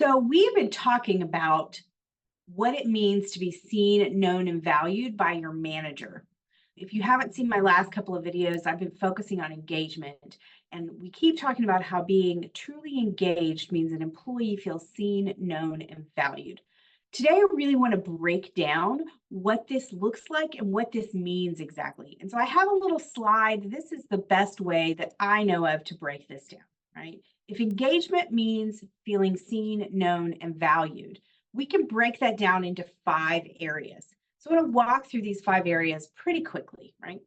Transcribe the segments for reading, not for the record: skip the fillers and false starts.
So we've been talking about what it means to be seen, known, and valued by your manager. If you haven't seen my last couple of videos, I've been focusing on engagement. And we keep talking about how being truly engaged means an employee feels seen, known, and valued. Today, I really want to break down what this looks like and what this means exactly. And so I have a little slide. This is the best way that I know of to break this down, right? If engagement means feeling seen, known, and valued, we can break that down into 5 areas. So I want to walk through these 5 areas pretty quickly, right?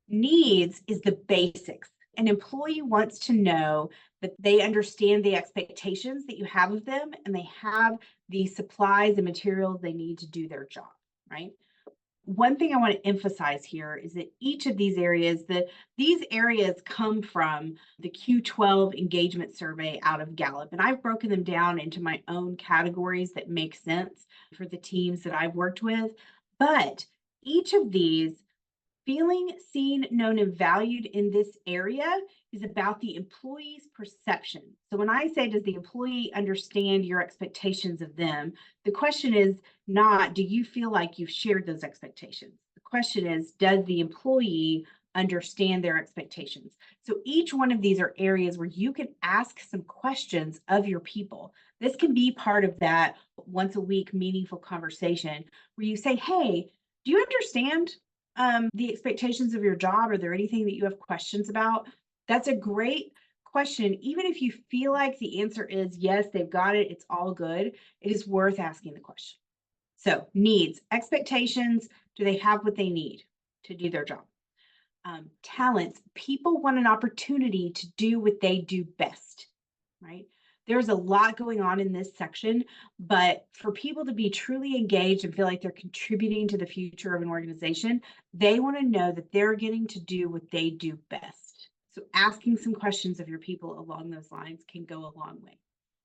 Needs is the basics. An employee wants to know that they understand the expectations that you have of them and they have the supplies and materials they need to do their job, right? One thing I want to emphasize here is that each of these areas, these areas come from the Q12 engagement survey out of Gallup. And I've broken them down into my own categories that make sense for the teams that I've worked with. But each of these, feeling seen, known, and valued in this area is about the employee's perception. So when I say, does the employee understand your expectations of them? The question is not, do you feel like you've shared those expectations? The question is, does the employee understand their expectations? So each one of these are areas where you can ask some questions of your people. This can be part of that once a week meaningful conversation where you say, hey, do you understand the expectations of your job? Are there anything that you have questions about? That's a great question. Even if you feel like the answer is yes, they've got it, it's all good, it is worth asking the question. So needs, expectations, do they have what they need to do their job? Talents, people want an opportunity to do what they do best, right? There's a lot going on in this section, but for people to be truly engaged and feel like they're contributing to the future of an organization, they want to know that they're getting to do what they do best. So asking some questions of your people along those lines can go a long way.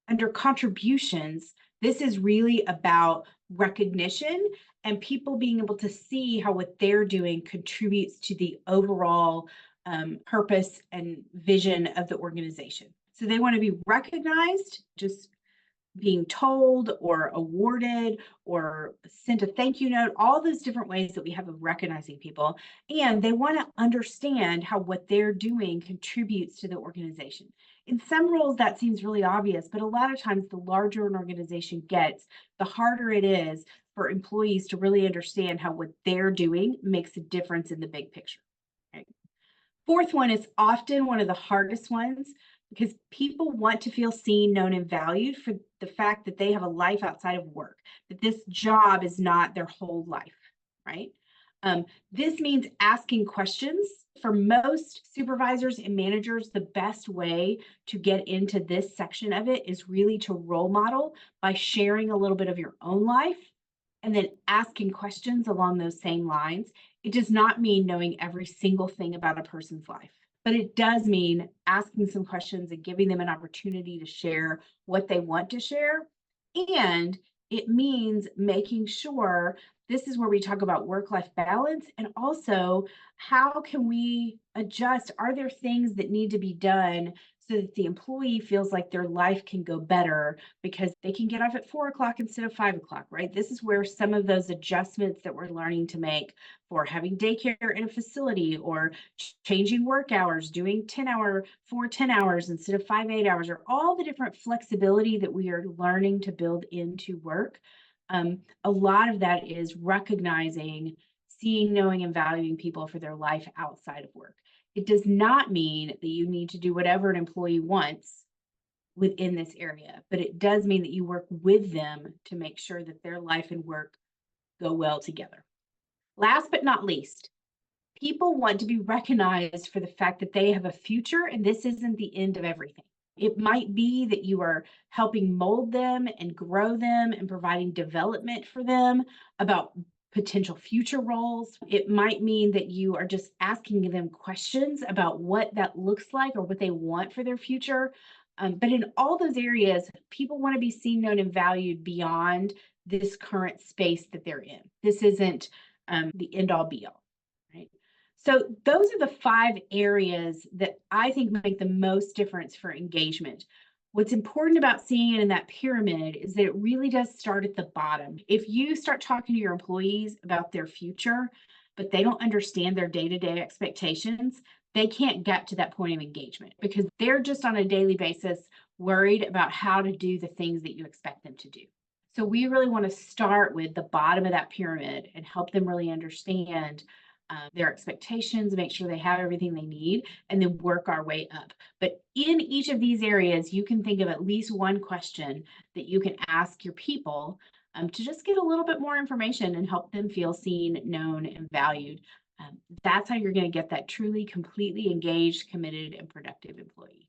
Under contributions, this is really about recognition and people being able to see how what they're doing contributes to the overall purpose and vision of the organization. So they want to be recognized, just being told or awarded or sent a thank you note, all those different ways that we have of recognizing people. And they want to understand how what they're doing contributes to the organization. In some roles, that seems really obvious, but a lot of times the larger an organization gets, the harder it is for employees to really understand how what they're doing makes a difference in the big picture. Okay. Fourth one is often one of the hardest ones because people want to feel seen, known, and valued for the fact that they have a life outside of work, that this job is not their whole life, right? This means asking questions. For most supervisors and managers, the best way to get into this section of it is really to role model by sharing a little bit of your own life and then asking questions along those same lines. It does not mean knowing every single thing about a person's life, but it does mean asking some questions and giving them an opportunity to share what they want to share. And it means making sure, this is where we talk about work-life balance, and also how can we adjust? Are there things that need to be done so that the employee feels like their life can go better because they can get off at 4 o'clock instead of 5 o'clock, right? This is where some of those adjustments that we're learning to make for having daycare in a facility or changing work hours, doing 10 hours instead of 5 8 hours, or all the different flexibility that we are learning to build into work. A lot of that is recognizing, seeing, knowing, and valuing people for their life outside of work. It does not mean that you need to do whatever an employee wants within this area, but it does mean that you work with them to make sure that their life and work go well together. Last but not least, people want to be recognized for the fact that they have a future, and this isn't the end of everything. It might be that you are helping mold them and grow them and providing development for them about potential future roles. It might mean that you are just asking them questions about what that looks like or what they want for their future. But in all those areas, people want to be seen, known, and valued beyond this current space that they're in. This isn't the end all be all, right? So those are the 5 areas that I think make the most difference for engagement. What's important about seeing it in that pyramid is that it really does start at the bottom. If you start talking to your employees about their future, but they don't understand their day-to-day expectations, they can't get to that point of engagement because they're just on a daily basis worried about how to do the things that you expect them to do. So we really want to start with the bottom of that pyramid and help them really understand their expectations, make sure they have everything they need, and then work our way up. But in each of these areas, you can think of at least one question that you can ask your people to just get a little bit more information and help them feel seen, known, and valued. That's how you're going to get that truly, completely engaged, committed, and productive employee.